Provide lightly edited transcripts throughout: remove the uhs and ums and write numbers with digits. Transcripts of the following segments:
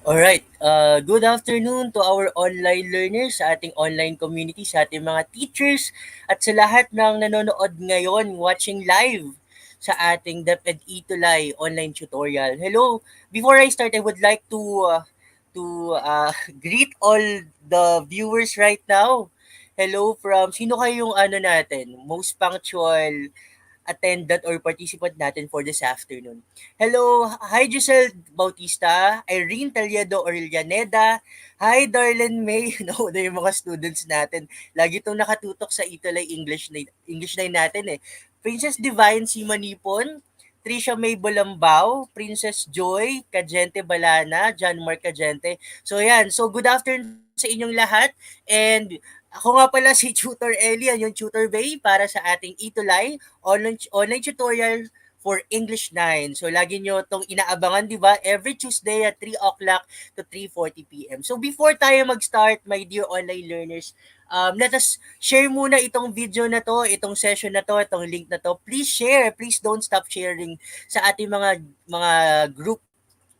Alright, good afternoon to our online learners, sa ating online community, sa ating mga teachers, at sa lahat ng nanonood ngayon, watching live sa ating DepEd Itulay online tutorial. Hello! Before I start, I would like to greet all the viewers right now. Hello from, sino kayong ano natin, most punctual attendant or participant natin for this afternoon. Hello, hi Giselle Bautista, Irene Talyado Orellaneda, hi Darlene May, no, na yung mga students natin. Lagi itong nakatutok sa Itulay English 9 natin eh. Princess Divine si Manipon, Trisha May Bolambao, Princess Joy, Kajente Balana, John Mark Kajente. So yan, so good afternoon sa inyong lahat and ako nga pala si Tutor Elian, yung Tutor Bay para sa ating Itulay online tutorial for English 9. So lagi nyo itong inaabangan, di ba? Every Tuesday at 3 o'clock to 3:40 p.m. So before tayo mag-start, my dear online learners, let us share muna itong video na to, itong session na to, itong link na to. Please share, please don't stop sharing sa ating mga group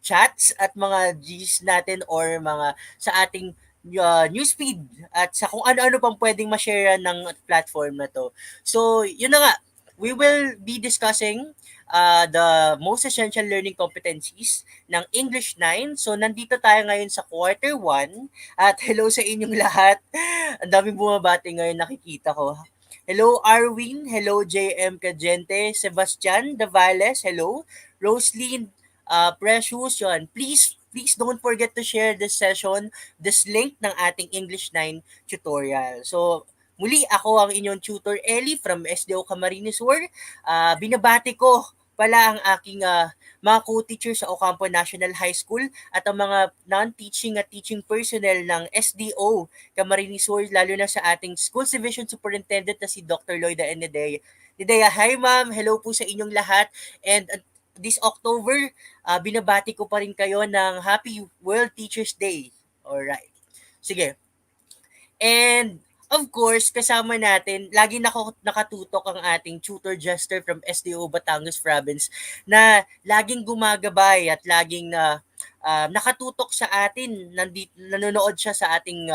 chats at mga Gs natin or mga sa ating newsfeed at sa kung ano-ano pang pwedeng ma-share ng platform na to. So, yun na nga. We will be discussing the most essential learning competencies ng English 9. So, nandito tayo ngayon sa quarter 1 at hello sa inyong lahat. Ang daming bumabati ngayon nakikita ko. Hello Arwin, hello JM Cagente, Sebastian Davales, hello. Roslyn Precious, yun. Please don't forget to share this session, this link ng ating English 9 tutorial. So, muli ako ang inyong tutor Ellie from SDO Camarines Sur. Binabati ko pala ang aking mga co-teacher sa Ocampo National High School at ang mga non-teaching at teaching personnel ng SDO Camarines Sur, lalo na sa ating Schools Division Superintendent na si Dr. Lloyda Enedea. Nedea, hi ma'am, hello po sa inyong lahat. And this October, binabati ko pa rin kayo ng Happy World Teachers Day. Alright. Sige. And of course, kasama natin, lagi nakatutok ang ating tutor jester from SDO Batangas Province na laging gumagabay at laging nakatutok sa atin. Nanonood siya sa ating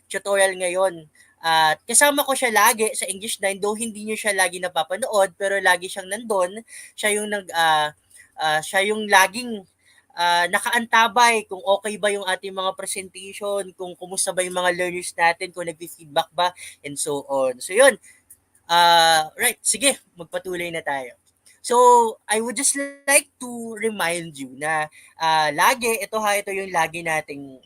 tutorial ngayon. At kasama ko siya lagi sa English 9, though hindi niyo siya lagi napapanood, pero lagi siyang nandun. Siya yung laging nakaantabay kung okay ba yung ating mga presentation, kung kumusta ba yung mga learners natin, kung nag-feedback ba, and so on. So yun, right, sige, magpatuloy na tayo. So, I would just like to remind you na ito yung lagi nating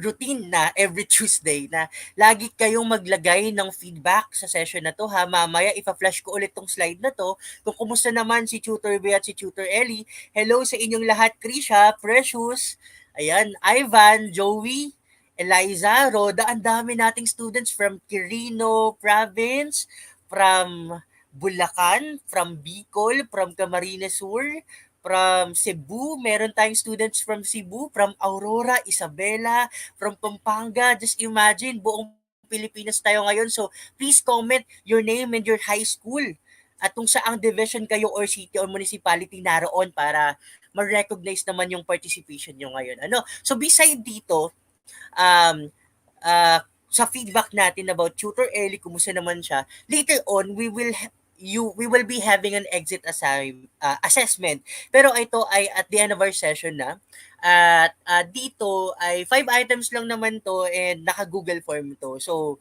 routine na every Tuesday na lagi kayong maglagay ng feedback sa session na to ha. Mamaya ipa-flash ko ulit tong slide na to kung kumusta naman si Tutor B at si Tutor Ellie. Hello sa inyong lahat, Krisha, Precious, ayan, Ivan, Joey, Eliza, Roda, ang dami nating students from Quirino Province, from Bulacan, from Bicol, from Camarines Sur, from Cebu, meron tayong students from Cebu, from Aurora, Isabela, from Pampanga. Just imagine, buong Pilipinas tayo ngayon. So, please comment your name and your high school at kung saang division kayo or city or municipality naroon para ma-recognize naman yung participation nyo ngayon. Ano? So, beside dito, um, sa feedback natin about Tutor Ellie, kumusta naman siya, later on, we will be having an assessment. Pero ito ay at the end of our session na. At dito ay 5 items lang naman to and naka-Google form to. So,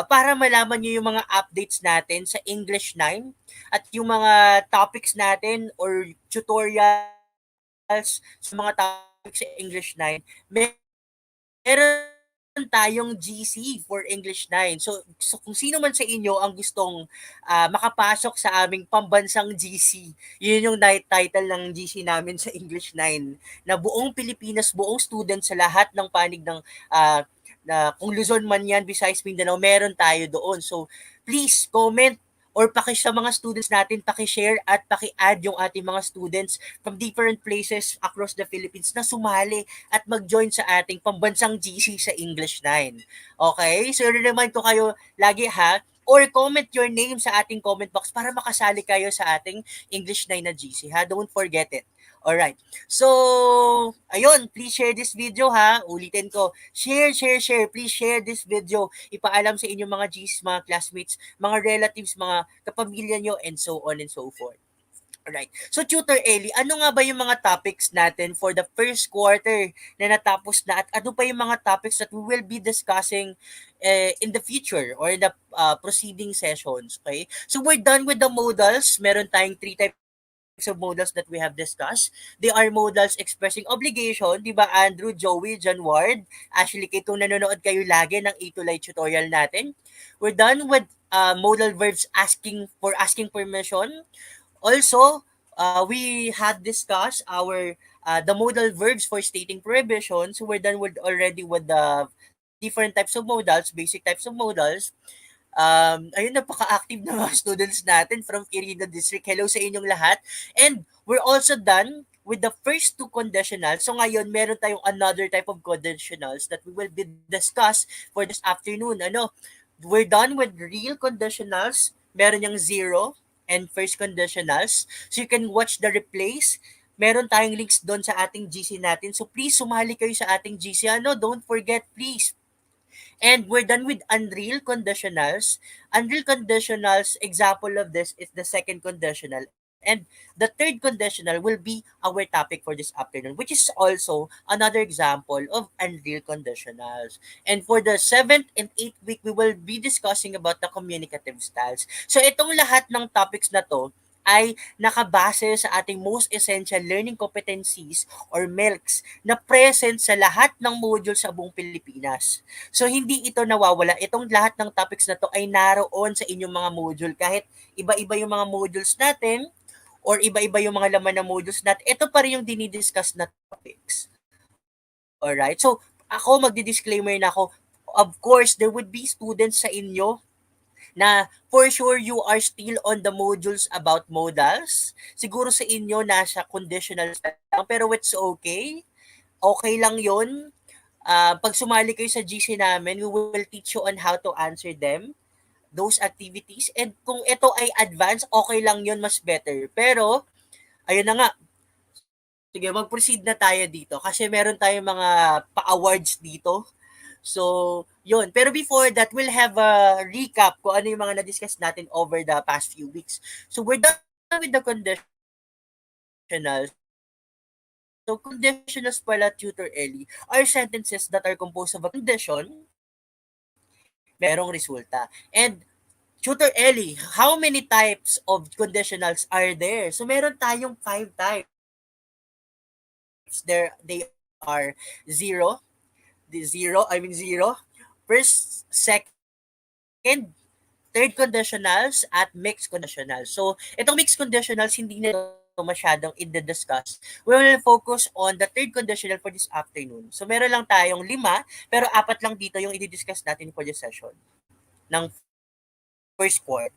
para malaman niyo yung mga updates natin sa English 9 at yung mga topics natin or tutorials sa mga topics sa English 9, meron tayong GC for English 9. So kung sino man sa inyo ang gustong makapasok sa aming pambansang GC, yun yung title ng GC namin sa English 9, na buong Pilipinas, buong student sa lahat ng panig ng na kung Luzon man yan, Visayas, Mindanao, meron tayo doon. So please comment or sa mga students natin, paki-share at paki-add yung ating mga students from different places across the Philippines na sumali at mag-join sa ating pambansang GC sa English 9. Okay? So, remind ko kayo lagi ha, or comment your name sa ating comment box para makasali kayo sa ating English 9 na GC ha. Don't forget it. Alright. So, ayun, please share this video ha. Ulitin ko. Share, share, share. Please share this video. Ipaalam sa inyong mga G's, mga classmates, mga relatives, mga kapamilya nyo, and so on and so forth. Alright. So, Tutor Ellie, ano nga ba yung mga topics natin for the first quarter na natapos na at ano pa yung mga topics that we will be discussing in the future or in the proceeding sessions, okay? So, we're done with the modals. Meron tayong three types of modals that we have discussed. They are modals expressing obligation, di ba Andrew, Joey, John Ward, Ashley, kay kung nanonood kayo lagi ng A2 Light tutorial natin. We're done with modal verbs asking permission. Also, we had discussed our the modal verbs for stating prohibitions. So we're done with already with the different types of modals, basic types of modals. Ayun, napaka-active ng mga students natin from Quirino District. Hello sa inyong lahat. And we're also done with the first two conditionals. So ngayon, meron tayong another type of conditionals that we will be discuss for this afternoon. Ano, we're done with real conditionals. Meron yung zero and first conditionals. So you can watch the replays. Meron tayong links doon sa ating GC natin. So please, sumali kayo sa ating GC. Ano, don't forget, please. And we're done with unreal conditionals. Unreal conditionals, example of this is the second conditional. And the third conditional will be our topic for this afternoon, which is also another example of unreal conditionals. And for the 7th and 8th week, we will be discussing about the communicative styles. So itong lahat ng topics na to ay nakabase sa ating most essential learning competencies or MELCs na present sa lahat ng module sa buong Pilipinas. So hindi ito nawawala. Itong lahat ng topics na to ay naroon sa inyong mga module. Kahit iba-iba yung mga modules natin or iba-iba yung mga laman ng modules natin, ito pa rin yung dinidiscuss na topics. Alright? So, ako magdi-disclaimer na ako. Of course, there would be students sa inyo na for sure you are still on the modules about modals. Siguro sa inyo nasa conditional lang, pero it's okay. Okay lang yon. Pag sumali kayo sa GC namin, we will teach you on how to answer them, those activities. And kung ito ay advanced, okay lang yon, mas better. Pero, ayun na nga, sige, mag-proceed na tayo dito kasi meron tayong mga pa-awards dito. So, yun. Pero before that, we'll have a recap kung ano yung mga na-discuss natin over the past few weeks. So, we're done with the conditionals. So, conditionals pala, Tutor Ellie, are sentences that are composed of a condition, merong resulta. And, Tutor Ellie, how many types of conditionals are there? So, meron tayong 5 types. There, they are zero, zero, first, second, third conditionals at mixed conditionals. So, itong mixed conditionals, hindi na ito masyadong i-discuss. We will focus on the third conditional for this afternoon. So, meron lang tayong 5, pero 4 lang dito yung i-discuss natin for this session ng first quarter.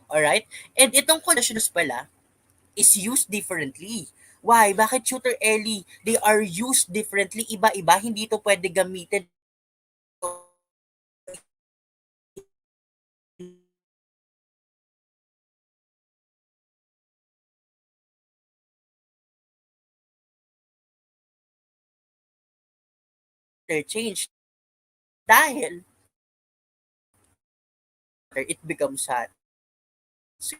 Alright? And itong conditionals pala is used differently. Why? Bakit, Tutor Ellie? They are used differently. Iba-iba. Hindi ito pwede gamitin interchange dahil it becomes hot. So,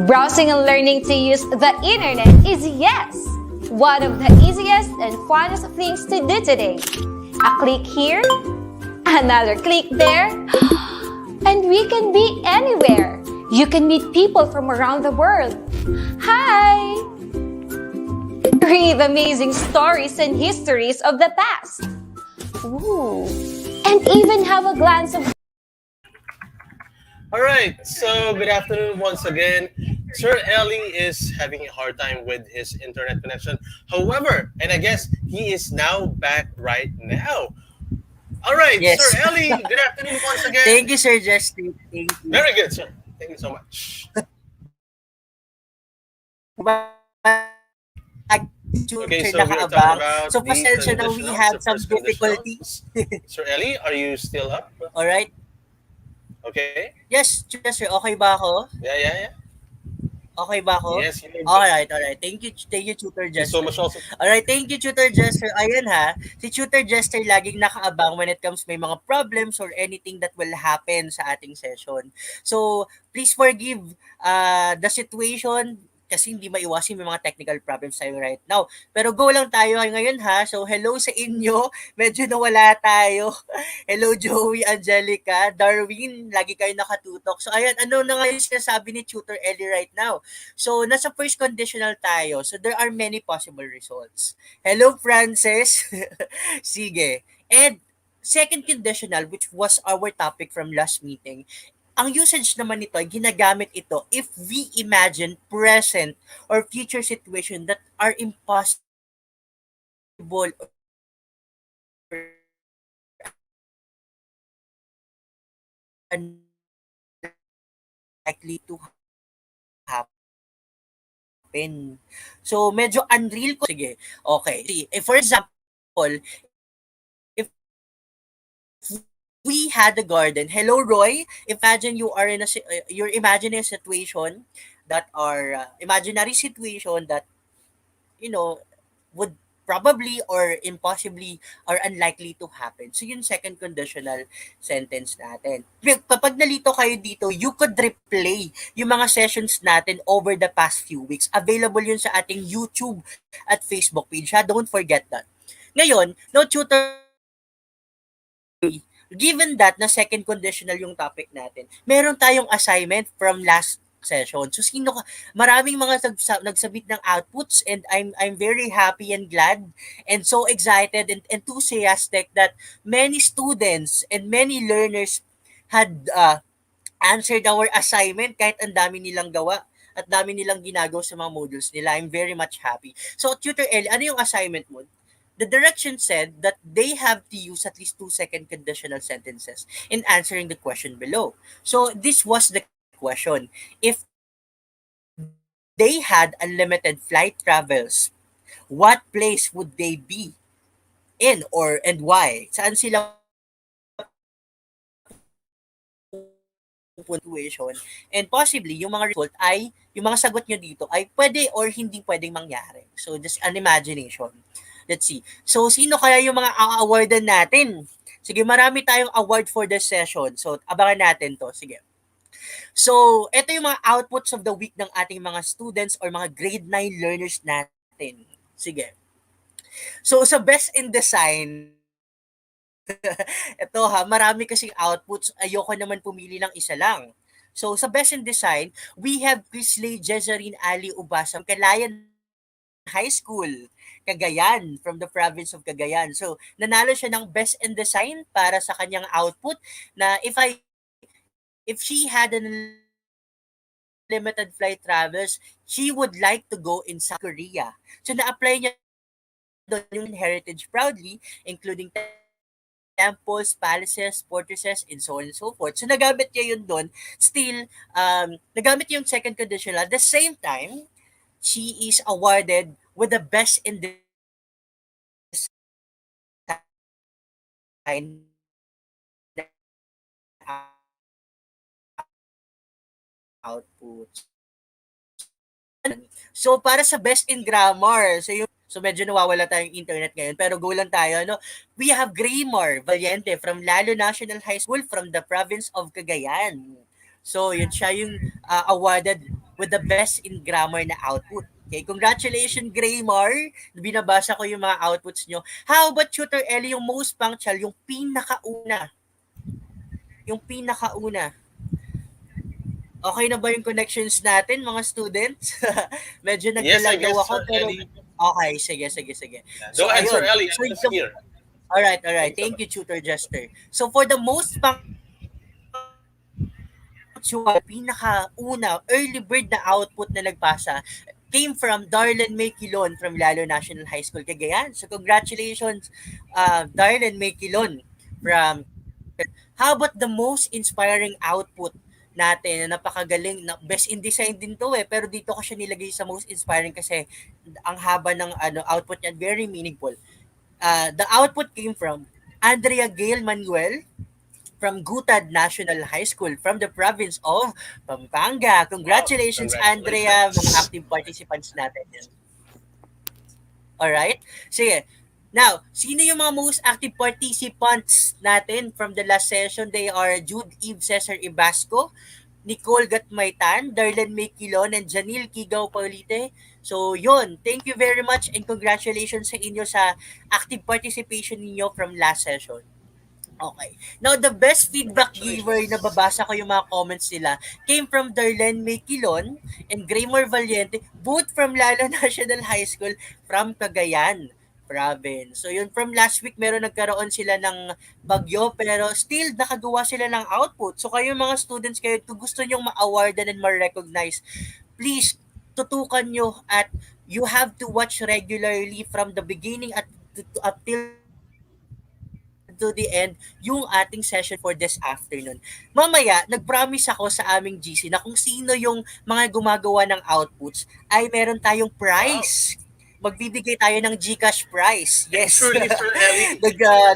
Browsing and learning to use the internet is, yes, one of the easiest and funnest things to do today. A click here, another click there, and we can be anywhere. You can meet people from around the world. Hi! Read amazing stories and histories of the past. Ooh. And even have a glance of All right, so good afternoon once again. Sir Ellie is having a hard time with his internet connection. However, and I guess he is now back right now. All right, Sir Yes. Ellie, good afternoon once again. Thank you, Sir Justin. Thank you. Very good, sir. Thank you so much. Okay, Tutor so we are talking nakaabang. about So, the pasensya na we conditionals, the have some first difficulty. conditionals. Sir Ellie, are you still up? Alright? Okay. Yes, sir. Okay ba ako? Yeah. Okay ba ako? Yes, you're good. Alright. Thank you, Tutor Thank you so Jester. much also. Alright, thank you, Tutor Jester. Ayan ha, si Tutor Jester laging nakaabang when it comes may mga problems or anything that will happen sa ating session. So, please forgive the situation kasi hindi maiwasin may mga technical problems tayo right now. Pero go lang tayo ngayon ha. So, hello sa inyo. Medyo nawala tayo. Hello, Joey, Angelica, Darwin. Lagi kayo nakatutok. So, ayan, ano na nga yung sinasabi ni Tutor Ellie right now? So, nasa first conditional tayo. So, there are many possible results. Hello, Frances. Sige. And second conditional, which was our topic from last meeting, ang usage naman nito, ginagamit ito if we imagine present or future situation that are impossible or unlikely to happen. So, medyo unreal ko. Sige, okay. For example, if we had a garden. Hello, Roy. Imagine you are in you're imagining a situation that are imaginary situation that you know would probably or impossibly or unlikely to happen. So yung second conditional sentence natin. Kapag nalito kayo dito, you could replay yung mga sessions natin over the past few weeks. Available yun sa ating YouTube at Facebook page. Ha? Don't forget that. Ngayon, no tutor, given that na second conditional yung topic natin, meron tayong assignment from last session. So sino ka? Maraming mga nagsabit ng outputs and I'm very happy and glad and so excited and enthusiastic that many students and many learners had answered our assignment kahit ang dami nilang gawa at dami nilang ginagawa sa mga modules nila. I'm very much happy. So, Tutor Ellie, ano yung assignment mo? The direction said that they have to use at least 2-second conditional sentences in answering the question below. So, this was the question. If they had unlimited flight travels, what place would they be in or and why? Saan sila punctuation and possibly yung mga result ay yung mga sagot nyo dito ay pwede or hindi pwedeng mangyari. So just an imagination. Let's see. So sino kaya yung mga a-awardan natin? Sige, marami tayong award for this session. So abangan natin to. Sige. So, ito yung mga outputs of the week ng ating mga students or mga grade 9 learners natin. Sige. So, sa best in design, ito ha, marami kasing outputs. Ayoko naman pumili ng isa lang. So, sa Best in Design, we have Chrisley Jezarine Ali Ubasa, Kalayan High School, Cagayan, from the province of Cagayan. So, nanalo siya ng Best in Design para sa kanyang output na if she had an limited flight travels, she would like to go in South Korea. So, na-apply niya doon yung heritage proudly, including temples, palaces, fortresses, and so on and so forth. So, nagamit niya yun doon. Still, nagamit yung second conditional. At the same time, she is awarded with the best in design output. So, para sa best in grammar, so medyo nawawala tayong internet ngayon, pero go lang tayo, no? We have Grammar Valiente from Lalo National High School from the province of Cagayan. So, yun siya yung awarded with the best in grammar na output. Okay, congratulations, Graymar. Binabasa ko yung mga outputs nyo. How about Tutor Ellie, yung most punctual, yung pinakauna? Yung pinakauna. Okay na ba yung connections natin, mga students? Medyo Yes, I naglalagaw guess, ako, Sir pero Ellie. okay, sige. Yeah. So, Go ahead, Sir ayun. Ellie. So, I'm just here. alright. Thanks so Thank much. you, Tutor Jester. So, for the most punctual, pinakauna, early bird na output na nagpasa came from Darlen May Quilon from Lalo National High School, Cagayan. So, congratulations, Darlen May Quilon from. How about the most inspiring output natin na napakagaling na best in design din to pero dito ko siya nilagay sa most inspiring kasi ang haba ng output niya, very meaningful. The output came from Andrea Gail Manuel from Gutad National High School from the province of Pampanga. Wow, Congratulations, Andrea, mga congratulations. active participants natin. Alright? Sige. Now, sino yung mga most active participants natin from the last session? They are Jude Eve Cesar Ibasco, Nicole Gatmaytan, Darlen May Quilon, and Janil Kigaw Paulite. So, yun. Thank you very much and congratulations sa inyo sa active participation ninyo from last session. Okay. Now, the best feedback giver na Congratulations. babasa ko yung mga comments nila came from Darlen May Quilon and Graymore Valiente, both from Lalo National High School from Cagayan province. So yun, from last week meron nagkaroon sila ng bagyo pero still nakagawa sila ng output. So kayo mga students kayo, kung gusto nyong ma-awardan and ma-recognize, please tutukan nyo at you have to watch regularly from the beginning at up till to the end yung ating session for this afternoon. Mamaya, nag-promise ako sa aming GC na kung sino yung mga gumagawa ng outputs ay meron tayong Wow. prize. Magbibigay tayo ng GCash prize. And Yes. truly, Sir Ellie,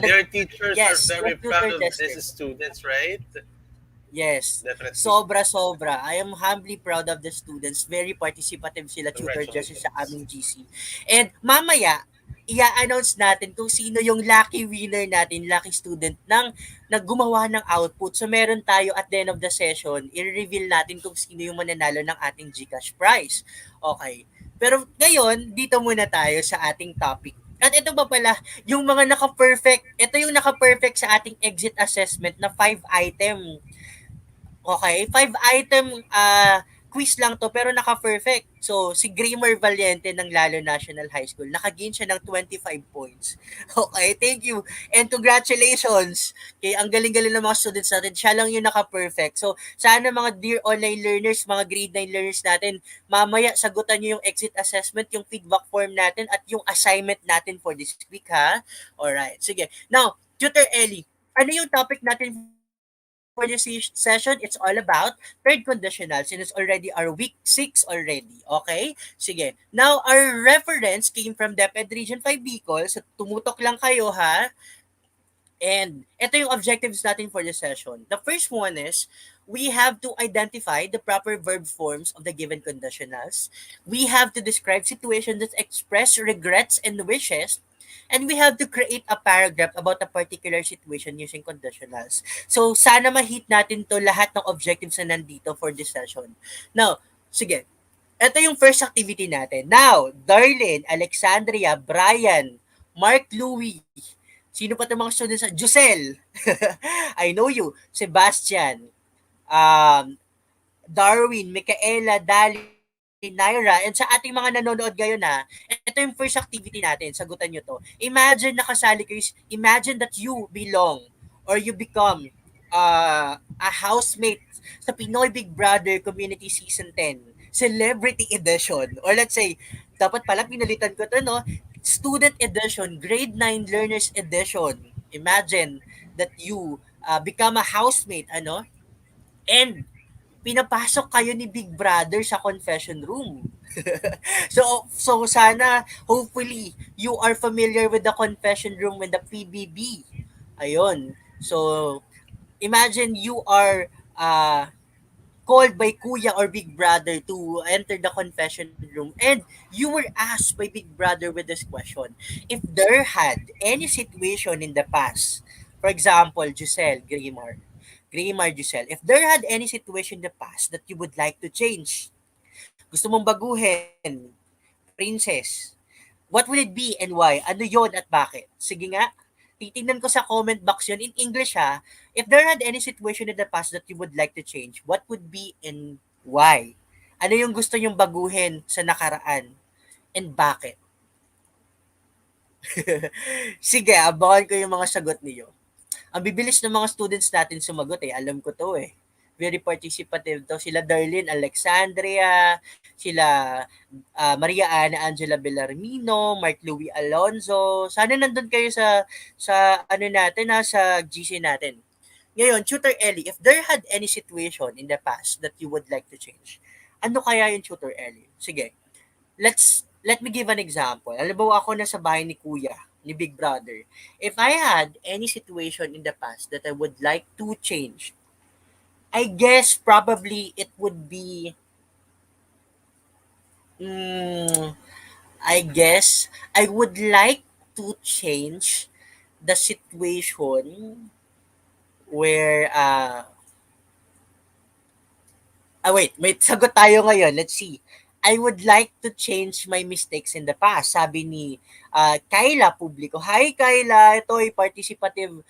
their teachers are yes, very yes, Tutor proud of Jester. these students, right? Yes. Definitely. Sobra. I am humbly proud of the students. Very participative sila, Tutor Jesse, sa Congratulations. aming GC. And mamaya, i-announce natin kung sino yung lucky winner natin, lucky student ng naggumawa ng output. So meron tayo at the end of the session, i-reveal natin kung sino yung mananalo ng ating GCash prize. Okay. Pero ngayon, dito muna tayo sa ating topic. At ito pa pala, yung mga naka-perfect, ito yung naka-perfect sa ating exit assessment na 5 item. Okay, 5 item quiz lang to pero naka-perfect. So, si Gramer Valiente ng Lalo National High School, naka-gain siya ng 25 points. Okay, thank you. And congratulations. Okay, ang galing-galing ng mga students natin. Siya lang yung naka-perfect. So, sana mga dear online learners, mga grade 9 learners natin, mamaya sagutan nyo yung exit assessment, yung feedback form natin, at yung assignment natin for this week, ha? Alright, sige. Now, Tutor Ellie, ano yung topic natin for this session? It's all about third conditionals and it's already our week 6 already. Okay? Sige. Now, our reference came from DepEd Region 5 Bicol. So, tumutok lang kayo ha. And ito yung objectives natin for this session. The first one is, we have to identify the proper verb forms of the given conditionals. We have to describe situations that express regrets and wishes. And we have to create a paragraph about a particular situation using conditionals. So, sana ma-hit natin to lahat ng objectives na nandito for this session. Now, sige. Ito yung first activity natin. Now, Darlene, Alexandria, Brian, Mark Louie, sino pa itong mga students? Jusel, I know you, Sebastian, um, Darwin, Micaela, Dali, Naira, and sa ating mga nanonood ngayon na, ito yung first activity natin, sagutan nyo to. Imagine nakasali kayo, imagine that you belong or you become a housemate sa Pinoy Big Brother Community Season 10, Celebrity Edition, or let's say, dapat pala pinalitan ko to, no? Student Edition, Grade 9 Learners Edition. Imagine that you become a housemate, ano? And pinapasok kayo ni Big Brother sa confession room. So sana hopefully you are familiar with the confession room and the PBB. Ayun. So imagine you are called by Kuya or Big Brother to enter the confession room and you were asked by Big Brother with this question. If there had any situation in the past, for example, Giselle, if there had any situation in the past that you would like to change, Gusto mong baguhin, princess. What will it be and why? Ano yon at bakit? Sige nga, titingnan ko sa comment box yon in English ha. If there had any situation in the past that you would like to change, what would be and why? Ano yung gusto nyong baguhin sa nakaraan and bakit? Sige, abangan ko yung mga sagot niyo. Ang bibilis ng mga students natin sumagot eh. Alam ko to eh. Very participative to. Sila Darlene Alexandria, sila Maria Ana Angela Bellarmino, Mark Louis Alonzo. Sana nandun kayo sa ano natin sa GC natin. Ngayon, Tutor Ellie, if there had any situation in the past that you would like to change, ano kaya yung Tutor Ellie? Sige, let me give an example. Alam mo ako na sa bahay ni Kuya, ni Big Brother. If I had any situation in the past that I would like to change, I guess probably it would be I guess I would like to change the situation where wait, may sagot tayo ngayon. Let's see. I would like to change my mistakes in the past. Sabi ni Kyla Publico. Hi Kyla, ito ay participative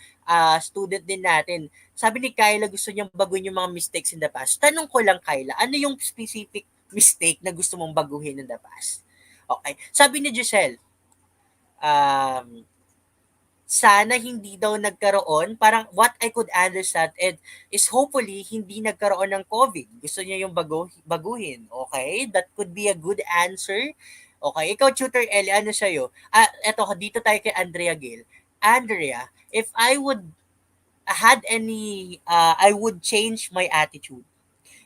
student din natin. Sabi ni Kyla gusto niyang baguhin yung mga mistakes in the past. Tanong ko lang Kyla, ano yung specific mistake na gusto mong baguhin in the past? Okay. Sabi ni Giselle, sana hindi daw nagkaroon, parang what I could understand is hopefully hindi nagkaroon ng COVID. Gusto niya yung baguhin. Okay? That could be a good answer. Okay, ikaw Tutor Ellie, ano sa'yo? Eto, dito tayo kay Andrea Gale. Andrea, if I would had any, I would change my attitude.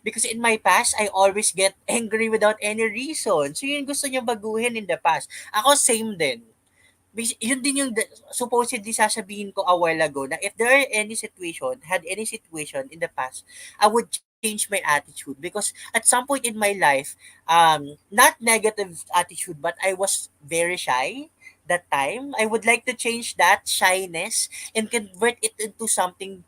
Because in my past, I always get angry without any reason. So yun gusto niya baguhin in the past. Ako same din. Yun din yung supposedly sasabihin ko a while ago na if there are had any situation in the past, I would change my attitude because at some point in my life, not negative attitude, but I was very shy that time. I would like to change that shyness and convert it into something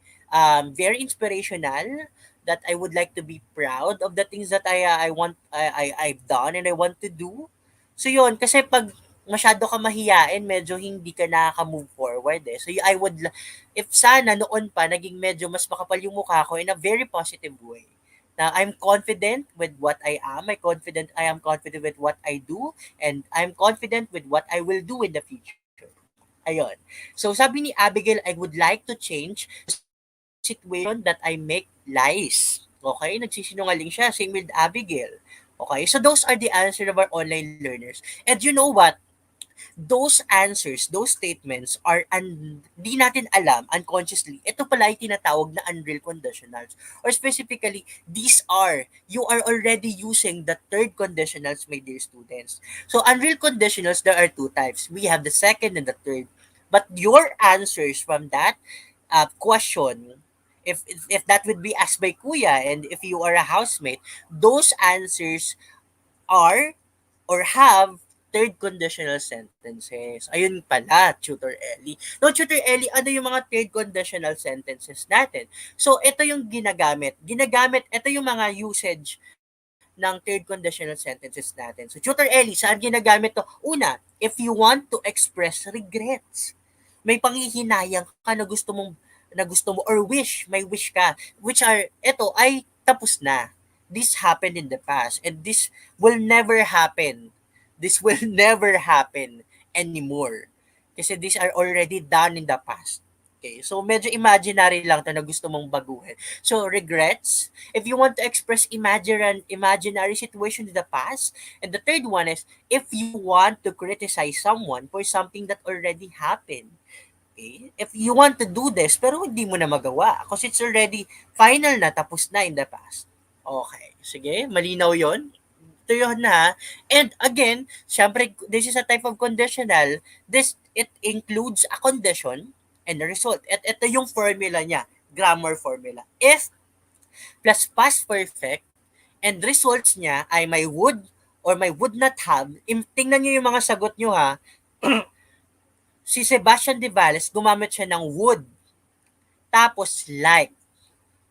very inspirational that I would like to be proud of the things that I've done and I want to do. So yun, kasi pag masyado ka mahiyain, medyo hindi ka nakaka-move forward eh. So if sana noon pa, naging medyo mas makapal yung mukha ko in a very positive way. Na I'm confident with what I am, I am confident with what I do, and I'm confident with what I will do in the future. Ayun. So sabi ni Abigail, I would like to change the situation that I make lies. Okay? Nagsisinungaling siya. Same with Abigail. Okay? So those are the answers of our online learners. And you know what? Those answers, those statements are di natin alam unconsciously. Ito pala ay tinatawag na unreal conditionals. Or specifically, you are already using the third conditionals, my dear students. So unreal conditionals, there are two types. We have the second and the third. But your answers from that question, if that would be asked by Kuya and if you are a housemate, those answers are or have third conditional sentences. Ayun pala, Tutor Ellie. No, Tutor Ellie, ano yung mga third conditional sentences natin? So, ito yung ginagamit. Ito yung mga usage ng third conditional sentences natin. So, Tutor Ellie, saan ginagamit to? Una, if you want to express regrets. May panghihinayang ka na gusto mo or may wish ka, which are, ito ay tapos na. This happened in the past and this will never happen. This will never happen anymore. Kasi these are already done in the past. Okay, so medyo imaginary lang to na gusto mong baguhin. So regrets, if you want to express imaginary situation in the past. And the third one is, if you want to criticize someone for something that already happened. Okay? If you want to do this, pero hindi mo na magawa because it's already final na, tapos na in the past. Okay, sige, malinaw yon. Ito yun na. And again, syempre, this is a type of conditional. It includes a condition and a result. At ito yung formula niya, grammar formula. If plus past perfect and results niya ay may would or may would not have, tingnan niyo yung mga sagot niyo ha. Si Sebastian De Valles, gumamit siya ng would. Tapos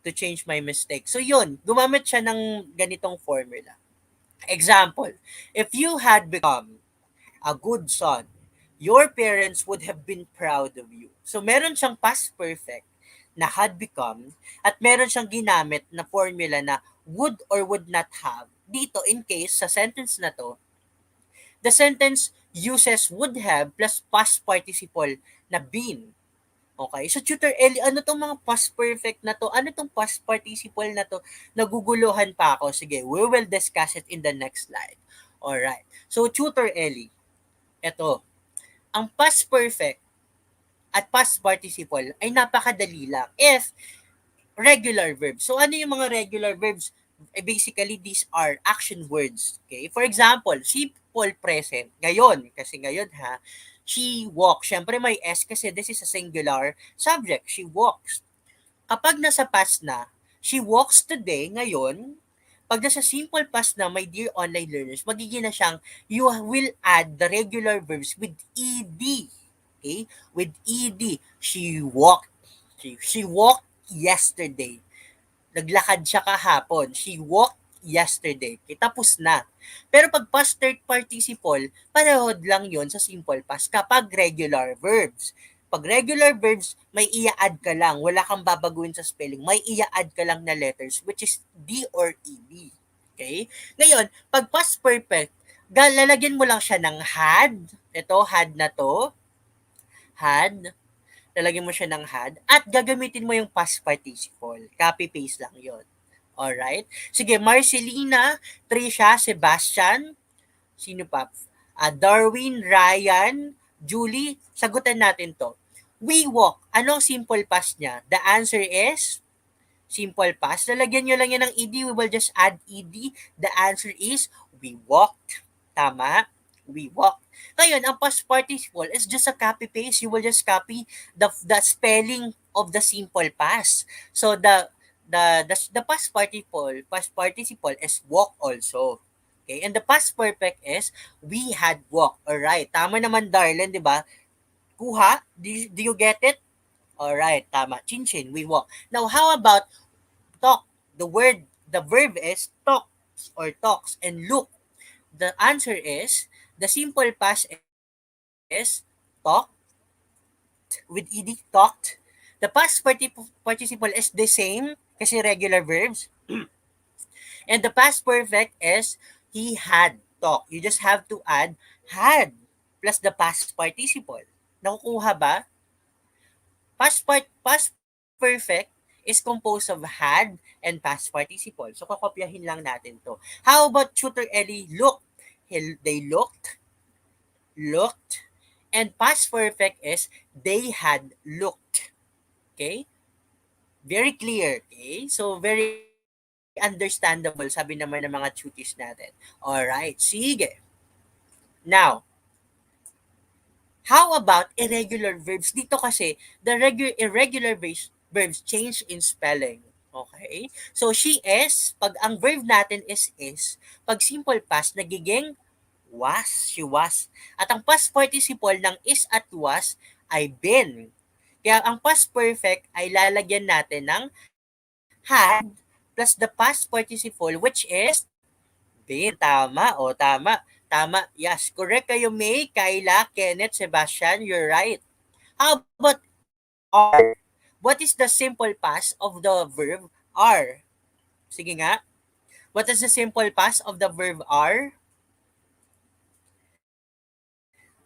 to change my mistake. So yun, gumamit siya ng ganitong formula. Example, if you had become a good son, your parents would have been proud of you. So meron siyang past perfect na had become at meron siyang ginamit na formula na would or would not have. Dito, in case, sa sentence na to, the sentence uses would have plus past participle na been. Okay? So, Tutor Ellie, ano tong mga past perfect na to? Ano tong past participle na to? Naguguluhan pa ako. Sige, we will discuss it in the next slide. Alright. So, Tutor Ellie, eto, ang past perfect at past participle ay napakadali lang if regular verbs. So, ano yung mga regular verbs? Basically, these are action words. Okay? For example, simple present. Ngayon, kasi ngayon ha, she walks. Siyempre may S kasi this is a singular subject. She walks. Kapag nasa past na, she walks today, ngayon, pag nasa simple past na, my dear online learners, magiging na siyang, you will add the regular verbs with ED. Okay? With ED. She walked. She walked yesterday. Naglakad siya kahapon. She walked yesterday. Okay, tapos na. Pero pag past third participle, parehod lang yon sa simple past kapag regular verbs. Pag regular verbs, may ia-add ka lang. Wala kang babaguhin sa spelling. May ia-add ka lang na letters which is D or ED. Okay? Ngayon, pag past perfect, lalagyan mo lang siya ng had. Ito, had na to. Had lalagyan mo siya ng had, at gagamitin mo yung past participle. Copy-paste lang yon. Alright? Sige, Marcelina, Trisha, Sebastian, sino pa? Darwin, Ryan, Julie, sagutan natin to. We walk. Anong simple past niya? The answer is simple past. Lalagyan nyo lang yan ng ed. We will just add ed. The answer is we walked. Tama? We walked. Ngayon, ang past participle is just a copy-paste. You will just copy the spelling of the simple past. So, the past participle is walk also. Okay? And the past perfect is we had walked. Alright. Tama naman, Darlene, di ba? Kuha? Do you get it? Alright, tama. Chin-chin, we walk. Now, how about talk? The verb is talks or talks. And look, the answer is, the simple past is talked with ed, talked. The past participle is the same kasi regular verbs. And the past perfect is he had talked. You just have to add had plus the past participle. Nakukuha ba? Past perfect is composed of had and past participle. So, kokopyahin lang natin to. How about Tutor Ellie? Look. They looked, and past perfect is they had looked. Okay? Very clear. Okay? So, very understandable, sabi naman ng mga tuties natin. Alright, sige. Now, how about irregular verbs? Dito kasi, the irregular verbs change in spelling. Okay? So, she is, pag ang verb natin is, pag simple past, nagiging was. She was. At ang past participle ng is at was ay been. Kaya ang past perfect ay lalagyan natin ng had plus the past participle which is been. Tama. O, tama. Tama. Yes, correct kayo, May, Kyla, Kenneth, Sebastian. You're right. How about are? What is the simple past of the verb are? Sige nga. What is the simple past of the verb are?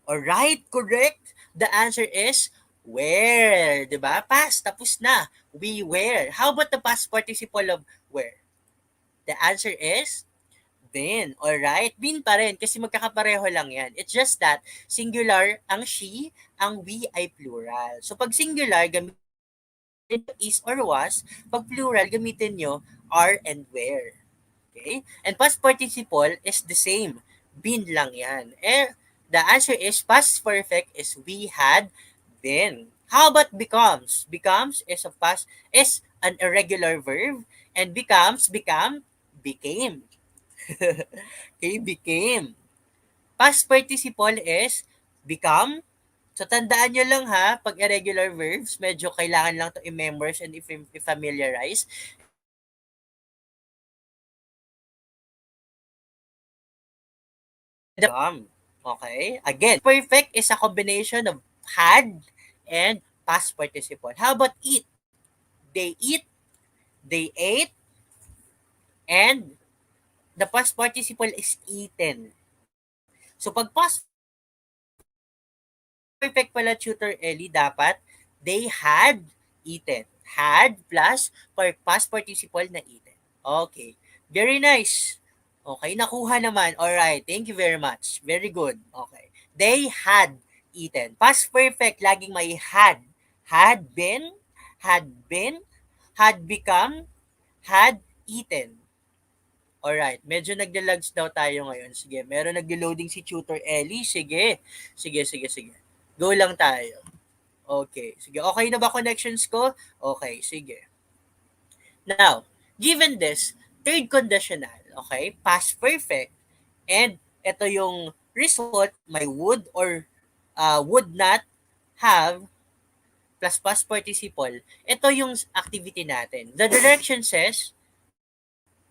Alright, correct. The answer is were. Diba? Past, tapos na. We were. How about the past participle of were? The answer is been. Alright? Been pa rin kasi magkakapareho lang yan. It's just that singular ang she, ang we ay plural. So pag singular, gamitin nyo is or was. Pag plural, gamitin nyo are and were. Okay? And past participle is the same. Been lang yan. The answer is past perfect is we had been. How about becomes? Becomes is an irregular verb, and became. Okay, became. Past participle is become. So, tandaan nyo lang ha, pag irregular verbs, medyo kailangan lang to i-memorize and i-familiarize. come. Okay? Again, perfect is a combination of had and past participle. How about eat? They eat, they ate, and the past participle is eaten. So pag past perfect pala, Tutor Ellie, dapat they had eaten. Had plus past participle na eaten. Okay. Very nice. Okay, nakuha naman. Alright, thank you very much. Very good. Okay. They had eaten. Past perfect, laging may had. Had been, had become, had eaten. Alright, medyo nagla-lags daw tayo ngayon. Sige, meron naglo-loading si Tutor Ellie. Sige. Sige. Go lang tayo. Okay. Sige, okay na ba connections ko? Okay, sige. Now, given this, third conditional, okay, past perfect, and ito yung result, may would or would not have plus past participle, ito yung activity natin. The direction says,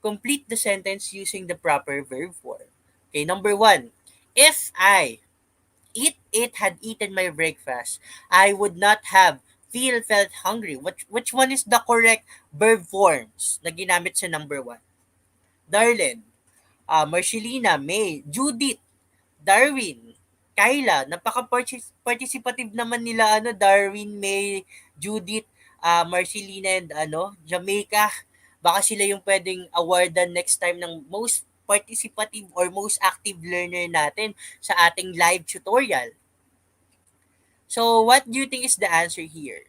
complete the sentence using the proper verb form. Okay, number 1. If I had eaten my breakfast, I would not have felt hungry. Which one is the correct verb forms na ginamit sa number 1? Darlene, Marcelina, May, Judith, Darwin, Kyla, napaka-participative naman nila Darwin, May, Judith, Marcelina and Jamaica. Baka sila yung pwedeng awardan next time ng most participative or most active learner natin sa ating live tutorial. So, what do you think is the answer here?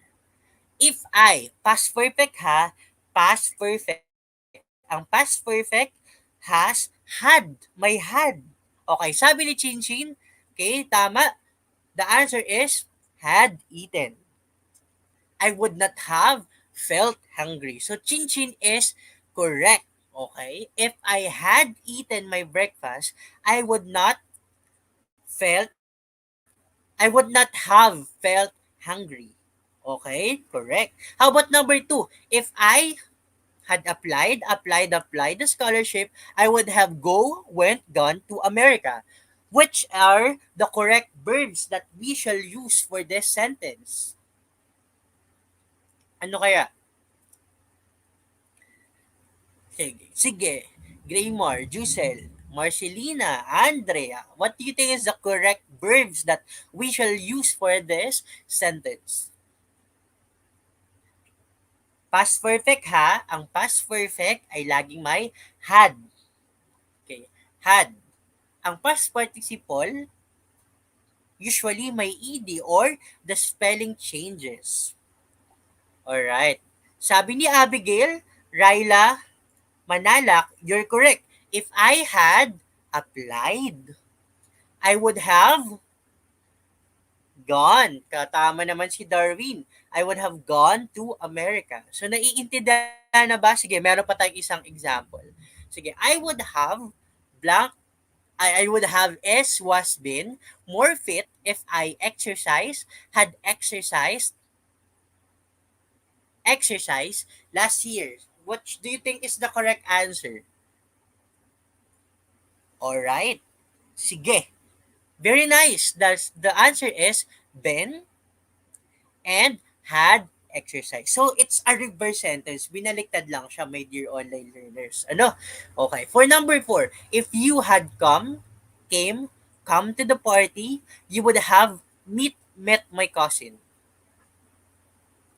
If past perfect ha, past perfect. Ang past perfect has had, may had. Okay, sabi ni Chinchin, okay, tama. The answer is had eaten. I would not have felt hungry. So Chinchin is correct. Okay? If I had eaten my breakfast, I would not I would not have felt hungry. Okay? Correct. How about number 2? If I had applied the scholarship, I would have gone to America. Which are the correct verbs that we shall use for this sentence? Ano kaya? Sige. Graymar, Jusel, Marcelina, Andrea, what do you think is the correct verbs that we shall use for this sentence? Past perfect ha, ang past perfect ay laging may had. Okay, had. Ang past participle, usually may ed or the spelling changes. Alright. Sabi ni Abigail, Ryla, Manalak, you're correct. If I had applied, I would have gone. Katama naman si Darwin. I would have gone to America. So, naiintindihan na ba? Sige, meron pa tayong isang example. Sige, I would have blank. I would have was been more fit if I had exercised last year. What do you think is the correct answer? Alright. Sige. Very nice. The answer is been and had exercise. So, it's a reverse sentence. Binaliktad lang siya, my dear online learners. Okay. For number 4, if you had come to the party, you would have met my cousin.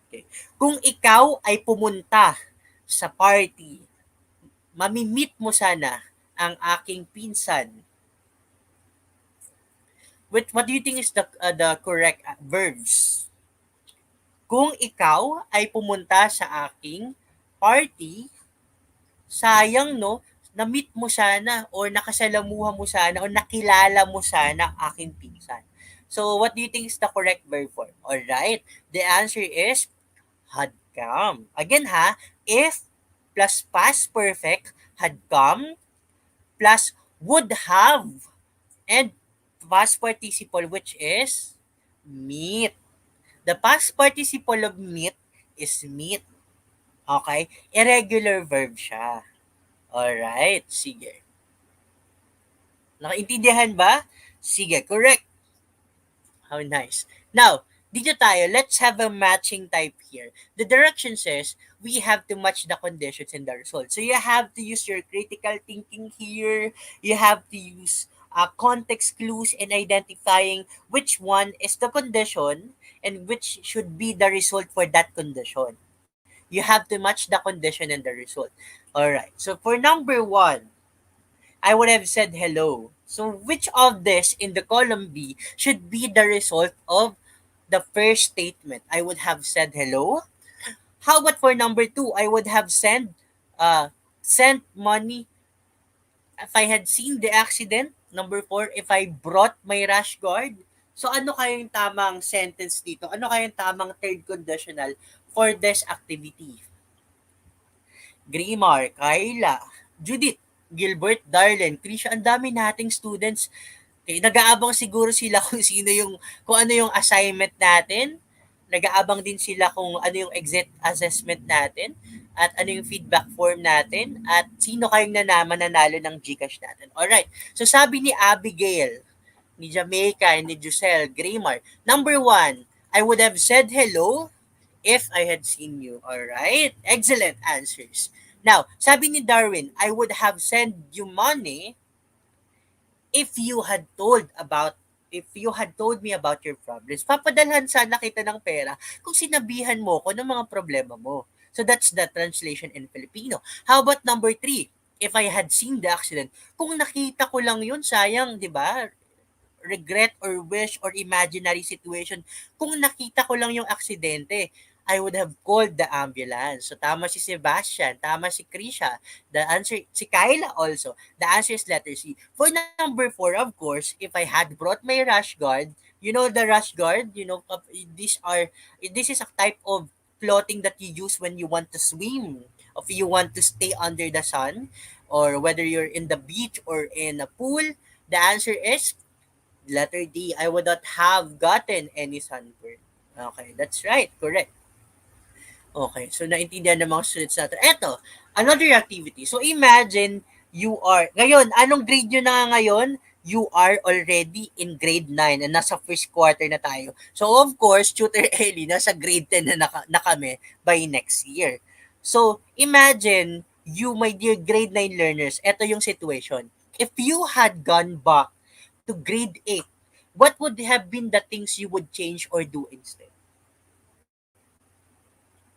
Okay. Kung ikaw ay pumunta sa party, mamimit mo sana ang aking pinsan. What do you think is the correct verbs? Kung ikaw ay pumunta sa aking party, sayang na-meet mo sana or nakasalamuha mo sana or nakilala mo sana ang aking pinsan. So, what do you think is the correct verb form? Alright, the answer is had come. Again ha, if plus past perfect had come plus would have and past participle which is meet. The past participle of meet is meet. Okay? Irregular verb siya. Alright, sige. Nakaintindihan ba? Sige, correct. How nice. Now, dito tayo, let's have a matching type here. The direction says we have to match the conditions and the result. So you have to use your critical thinking here. You have to use context clues in identifying which one is the condition and which should be the result for that condition. You have to match the condition and the result. All right. So for number one, I would have said hello. So which of this in the column B should be the result of the first statement? I would have said hello. How about for number two? I would have sent money if I had seen the accident. Number four, if I brought my rash guard. So ano kayang tamang sentence dito? Ano kayang tamang third conditional for this activity? Grimar, Kyla, Judith, Gilbert, Darlen, Krisha, ang dami nating students. Okay, nag-aabang siguro sila kung ano yung assignment natin. Nag-aabang din sila kung ano yung exit assessment natin at ano yung feedback form natin at sino kayong mananalo ng GCash natin. Alright. So sabi ni Abigail, ni Jamaica, and ni Giselle, Grimar, number one, I would have said hello if I had seen you. Alright? Excellent answers. Now, sabi ni Darwin, I would have sent you money if you had told me about your problems. Papadalhan sana kita ng pera kung sinabihan mo ko ng mga problema mo. So that's the translation in Filipino. How about number three? If I had seen the accident, kung nakita ko lang yun, sayang, di ba? Regret or wish or imaginary situation. Kung nakita ko lang yung aksidente, I would have called the ambulance. So tama si Sebastian, tama si Krisha. The answer, si Kyla also. The answer is letter C. For number 4, of course, if I had brought my rash guard, you know the rash guard, this is a type of clothing that you use when you want to swim, if you want to stay under the sun, or whether you're in the beach or in a pool. The answer is letter D. I would not have gotten any sunburn. Okay, that's right. Correct. Okay, so naintindihan ng mga students natin. Eto, another activity. So imagine ngayon, anong grade nyo na ngayon? You are already in grade 9 and nasa first quarter na tayo. So of course, Tutor Ellie, nasa grade 10 na kami by next year. So imagine, you my dear grade 9 learners, eto yung situation. If you had gone back to grade 8, what would have been the things you would change or do instead?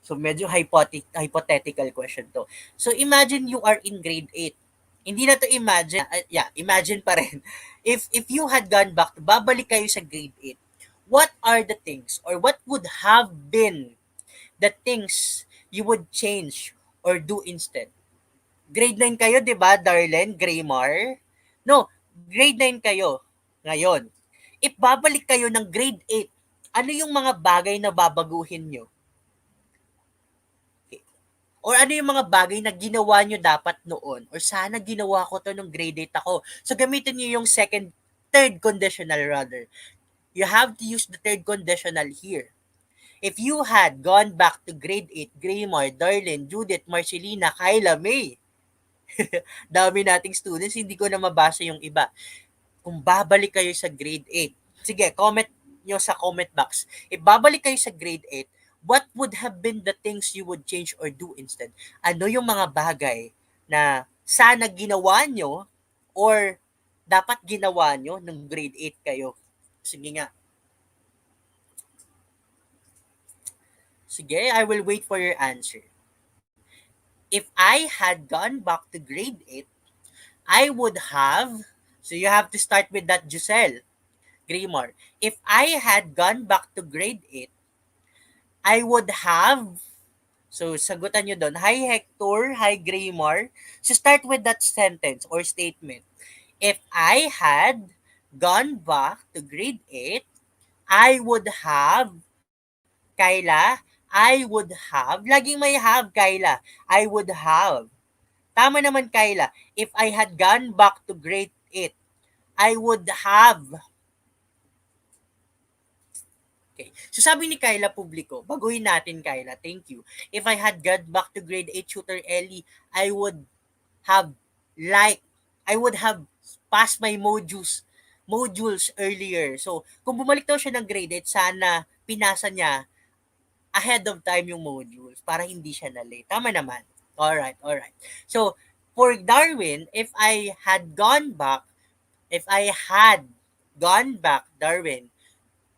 So medyo hypothetical question to. So imagine you are in grade 8. Hindi na to imagine, imagine pa rin. If you had gone back, babalik kayo sa grade 8. What are the things or what would have been the things you would change or do instead? Grade 9 kayo, 'di ba, Darlen, Graymar? No, grade 9 kayo ngayon. If babalik kayo ng grade 8, ano yung mga bagay na babaguhin nyo? Or ano yung mga bagay na ginawa nyo dapat noon? Or sana ginawa ko to nung grade 8 ako. So gamitin nyo yung third conditional rather. You have to use the third conditional here. If you had gone back to grade 8, Graymar, Darlene, Judith, Marcelina, Kyla, May. Dami nating students, hindi ko na mabasa yung iba. Kung babalik kayo sa grade 8, sige, comment nyo sa comment box. If babalik kayo sa grade 8, what would have been the things you would change or do instead? Ano yung mga bagay na sana ginawa nyo or dapat ginawa nyo nung grade 8 kayo? Sige nga. Sige, I will wait for your answer. If I had gone back to grade 8, I would have, so you have to start with that, Giselle, Graymar. If I had gone back to grade 8, I would have, so sagutan nyo doon, hi Hector, hi Graymar. So start with that sentence or statement. If I had gone back to grade 8, I would have, Kyla, I would have, laging may have, Kyla, I would have. Tama naman, Kyla. If I had gone back to grade 8, I would have. Okay. So sabi ni Kyla Publico, baguhin natin, Kyla. Thank you. If I had gone back to grade 8, Tutor Ellie, I would have pass my modules earlier. So, kung bumalik daw siya ng grade 8, sana pinasa niya ahead of time yung modules para hindi siya na late. Tama naman. Alright, alright. So, for Darwin, if I had gone back, Darwin,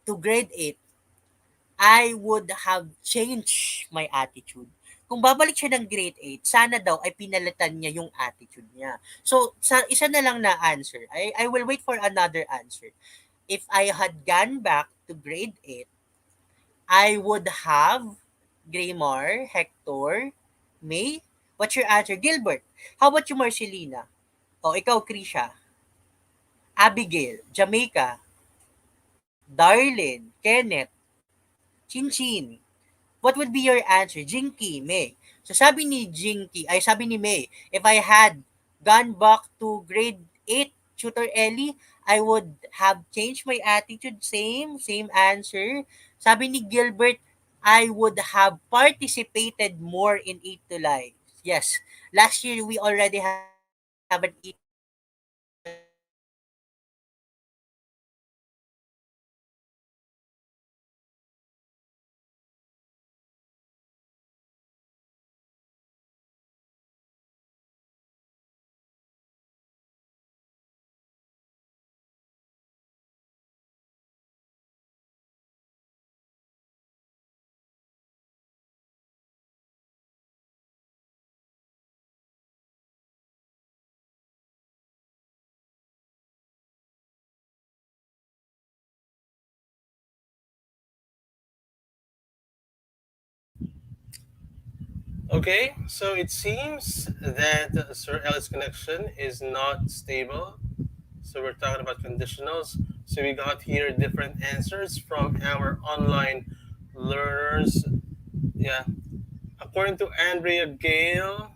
to grade 8, I would have changed my attitude. Kung babalik siya ng grade 8, sana daw ay pinalitan niya yung attitude niya. So, sa isa na lang na answer. I will wait for another answer. If I had gone back to grade 8, I would have Graymar, Hector, May. What's your answer? Gilbert. How about you, Marcelina? O, ikaw, Krisha. Abigail, Jamaica, Darlene, Kenneth, Chinchin. What would be your answer? Jinky, May. So sabi ni Jinky, ay sabi ni May, if I had gone back to grade 8, Tutor Ellie, I would have changed my attitude. Same answer. Sabi ni Gilbert, I would have participated more in 8 to Life. Yes, last year we already have an 8 to Life Okay, so it seems that Sir Ellie's connection is not stable. So we're talking about conditionals. So we got here different answers from our online learners. Yeah. According to Andrea Gale,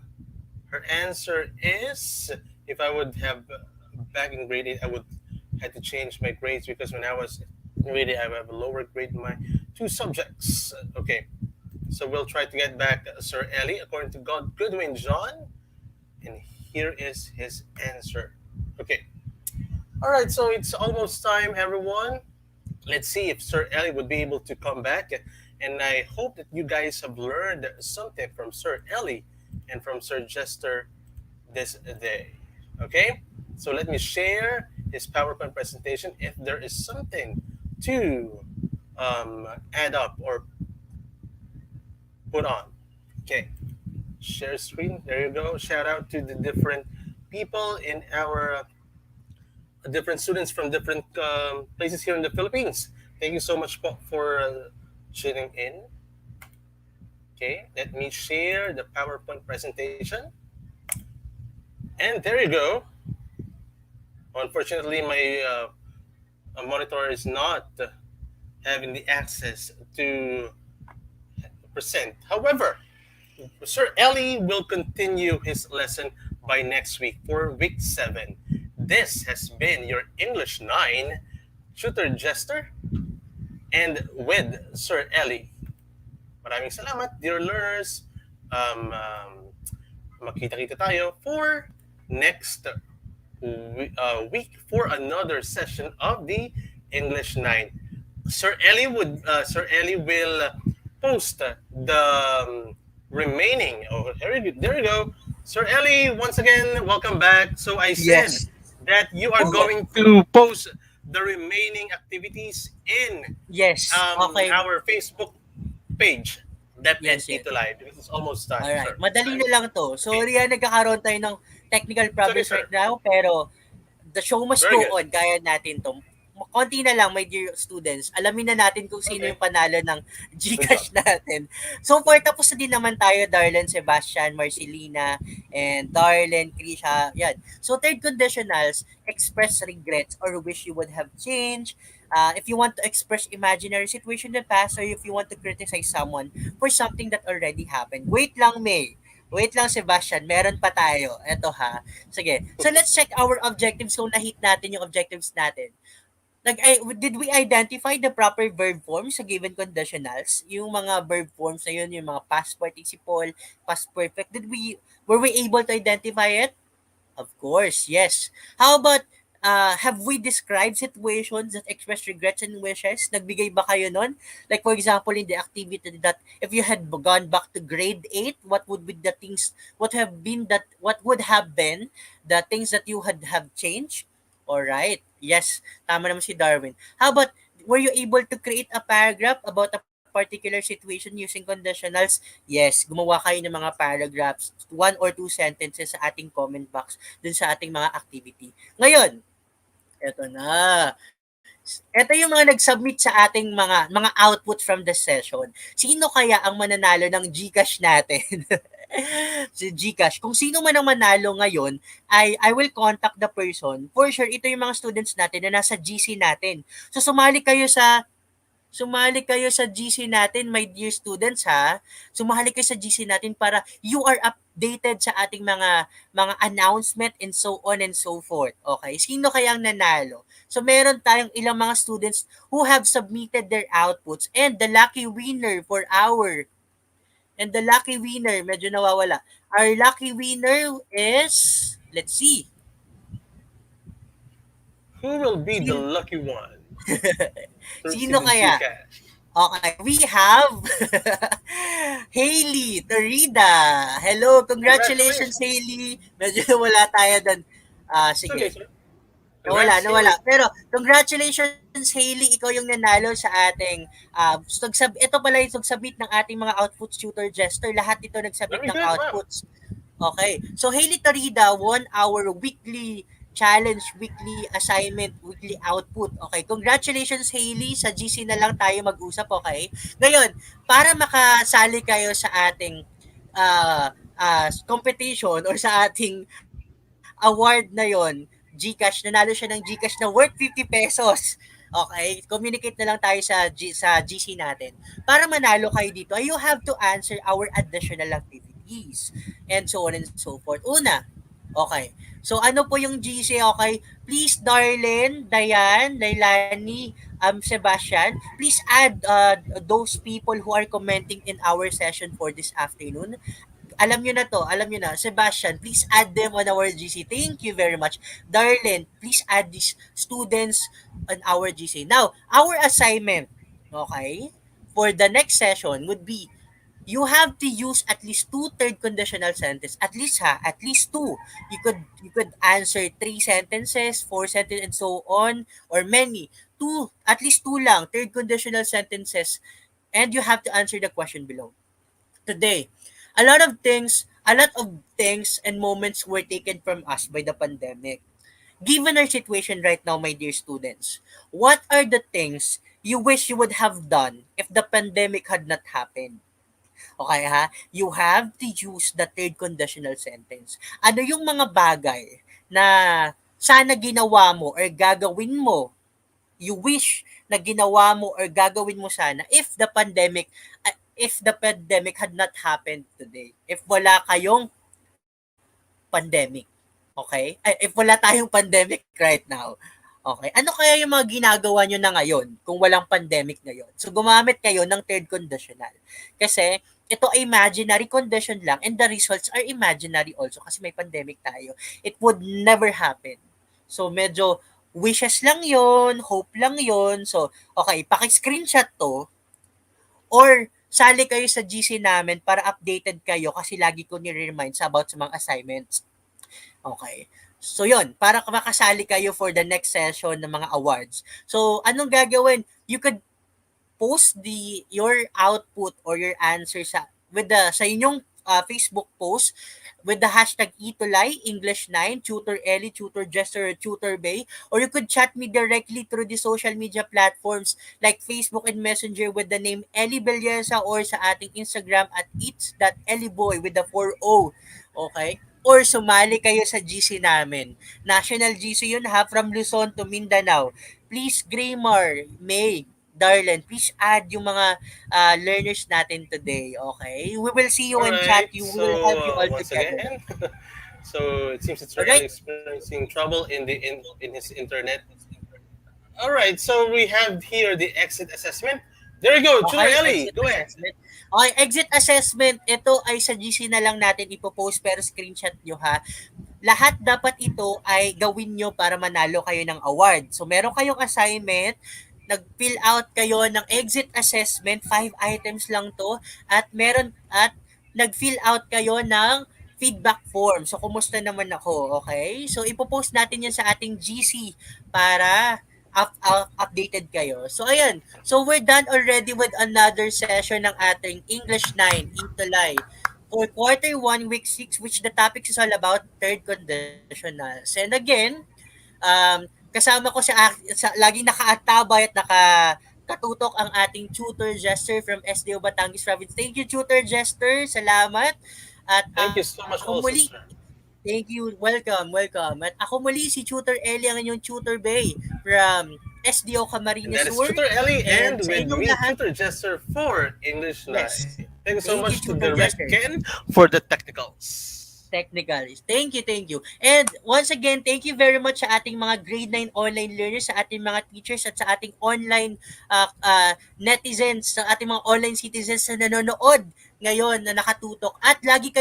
her answer is if I would have back in grade 8, I would had to change my grades because when I was in grade 8, I have a lower grade in my two subjects. Okay. So we'll try to get back Sir Ellie according to God Goodwin John. And here is his answer. Okay. All right, so it's almost time, everyone. Let's see if Sir Ellie would be able to come back. And I hope that you guys have learned something from Sir Ellie and from Sir Jester this day. Okay? So let me share his PowerPoint presentation if there is something to add up or put on. Okay. Share screen. There you go. Shout out to the different people in our different students from different places here in the Philippines. Thank you so much for tuning in. Okay, let me share the PowerPoint presentation. And there you go. Unfortunately, my monitor is not having the access to present. However, Sir Ellie will continue his lesson by next week for week 7. This has been your English 9 Tutor Jester and with Sir Ellie. Maraming salamat, dear learners. Makita-kita tayo for next week for another session of the English 9. Sir Ellie will post the remaining. Oh, there you go. Sir Ellie, once again, welcome back. So I said Yes. that you are going to post the remaining activities in Yes. Okay. our Facebook page. That Yes, ends yes. to live because it's almost time. Alright. Sir. Madali na lang to. Sorry, nagkakaroon tayo ng technical problems sir. right now, pero the show must Very go good. on. Kaya natin to. Konti na lang, my dear students. Alamin na natin kung sino Okay. yung panalo ng Gcash natin. So far, tapos na din naman tayo, Darlen, Sebastian, Marcelina, and Darlen, Krisha. Yan. So third conditionals, express regrets or wish you would have changed. If you want to express imaginary situation in the past, or if you want to criticize someone for something that already happened. Wait lang, May. Wait lang, Sebastian. Meron pa tayo. Eto ha. Sige. So let's check our objectives kung na-hit natin yung objectives natin. Did we identify the proper verb forms sa given conditionals? Yung mga verb forms na yun, yung mga past participle, past perfect, were we able to identify it? Of course, yes. How about have we described situations that express regrets and wishes? Nagbigay ba kayo nun? Like for example, in the activity that if you had gone back to grade 8, what would be the things, what would have been the things that you had have changed? Alright. Yes, tama naman si Darwin. How about, were you able to create a paragraph about a particular situation using conditionals? Yes, gumawa kayo ng mga paragraphs, 1 or 2 sentences sa ating comment box dun sa ating mga activity. Ngayon, eto na. Ito yung mga nag-submit sa ating mga output from the session. Sino kaya ang mananalo ng GCash natin? Si GCash. Kung sino man ang manalo ngayon, I will contact the person. For sure, ito yung mga students natin na nasa GC natin. So sumali kayo sa GC natin, my dear students ha. Sumali kayo sa GC natin para you are updated sa ating mga announcement and so on and so forth. Okay? Sino kaya ang nanalo? So meron tayong ilang mga students who have submitted their outputs, and the lucky winner medyo nawawala. Our lucky winner is, let's see. Who will be the Sino, lucky one to receive sino the kaya? GCash? Okay, we have Hailey Torida. Hello, congratulations Congratulations. Hailey. Medyo wala tayo doon. It's okay, Sige. sir. Nawala, Congrats, Haley. nawala. Pero congratulations Hailey, ikaw yung nanalo sa ating ito pala yung submit ng ating mga outputs tutor jester. Lahat ito nagsubmit Very ng good. Wow. outputs. Okay. So Hailey Torida won our weekly challenge, weekly assignment, weekly output. Okay. Congratulations Hailey. Sa GC na lang tayo mag-usap, okay? Ngayon, para makasali kayo sa ating competition or sa ating award na yon, GCash, nanalo siya ng GCash na worth 50 pesos. Okay, communicate na lang tayo sa GC natin. Para manalo kayo dito, you have to answer our additional activities and so on and so forth. Una, okay. So ano po yung GC? Okay, please Darlene, Dayan, Lailani, Sebastian, please add those people who are commenting in our session for this afternoon. Alam nyo na, Sebastian, please add them on our GC. Thank you very much. Darlene, please add these students on our GC. Now, our assignment, okay, for the next session would be, you have to use at least 2 third conditional sentences. At least at least 2. You could answer 3 sentences, 4 sentences, and so on, or many. At least 2 lang, third conditional sentences, and you have to answer the question below. Today, a lot of things and moments were taken from us by the pandemic. Given our situation right now, my dear students, what are the things you wish you would have done if the pandemic had not happened? Okay ha? You have to use the third conditional sentence. Ano yung mga bagay na sana ginawa mo or gagawin mo, you wish na ginawa mo or gagawin mo sana if the pandemic had not happened today. If wala kayong pandemic. Okay? If wala tayong pandemic right now. Okay? Ano kaya yung mga ginagawa nyo na ngayon kung walang pandemic ngayon? So, gumamit kayo ng third conditional. Kasi, ito ay imaginary condition lang and the results are imaginary also kasi may pandemic tayo. It would never happen. So, medyo wishes lang yon, hope lang yon. So, okay, paki-screenshot to or sali kayo sa GC namin para updated kayo kasi lagi ko ni-remind about sa mga assignments. Okay. So yun, para makasali kayo for the next session ng mga awards. So anong gagawin? You could post your output or your answer sa inyong Facebook post with the hashtag #Itulay, English9, Tutor Ellie, Tutor Jester, or Tutor Bay. Or you could chat me directly through the social media platforms like Facebook and Messenger with the name Ellie Belleza or sa ating Instagram at its.ellieboy with the 4O. Okay? Or sumali kayo sa GC namin. National GC yun ha, from Luzon to Mindanao. Please, Graymar, May, Darlene, please add yung mga learners natin today, okay? We will see you All in chat. right. We So will have you all once together. again, so it seems it's really Alright? experiencing trouble in his internet. All right. So we have here the exit assessment. There you go, Tutor Okay, Ellie. exit Go ahead. assessment. Okay, exit assessment. Ito ay sa GC na lang natin ipopost pero screenshot nyo ha. lahat dapat ito ay gawin nyo para manalo kayo ng award. So meron kayong assignment, nag-fill out kayo ng exit assessment, 5 items lang to, at nag-fill out kayo ng feedback form. So kumusta naman ako, okay? So ipopost natin yan sa ating GC para updated kayo. So ayan, so we're done already with another session ng ating English 9 Itulay for quarter 1, week 6, which the topic is all about third conditionals. And again, kasama ko sa laging nakaatabay at katutok ang ating tutor Jester from SDO Batangas Province. Thank you, tutor Jester. Salamat. At Thank you so much ako also, muli, sir. thank you. Welcome, welcome. At ako muli si Tutor Ellie, ang inyong Tutor Bay from SDO And Camarines that is Sur. Tutor Ellie, and sa with inyong me, lahat, Tutor Jester for English yes. Live. Thank you so Thank much you, to Tutor Direct Jester. Ken for the technicals. Technicals. Thank you, thank you. And once again, thank you very much sa ating mga grade 9 online learners, sa ating mga teachers, at sa ating online netizens, sa ating mga online citizens na nanonood ngayon na nakatutok. At lagi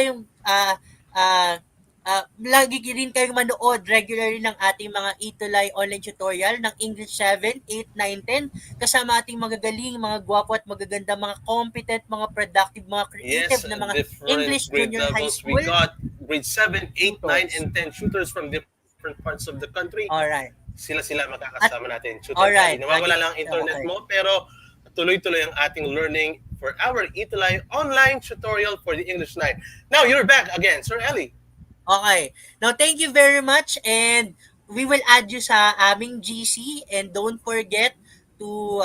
rin kayong manood regularly ng ating mga Itulay online tutorial ng English 7, 8, 9, 10 kasama ating magagaling, mga gwapo at magaganda, mga competent, mga productive, mga creative Yes, na mga different English grade junior high levels. school. We got grade 7, 8, 9, tutors. and 10 shooters from different parts of the country. Alright. Sila makakasama natin. Tutor Alright. Ellie. Nawawala lang ang internet Okay. mo, pero tuloy-tuloy ang ating learning for our Itulay online tutorial for the English 9. Now, you're back again, Sir Ellie. Okay. Now, thank you very much, and we will add you sa aming GC, and don't forget to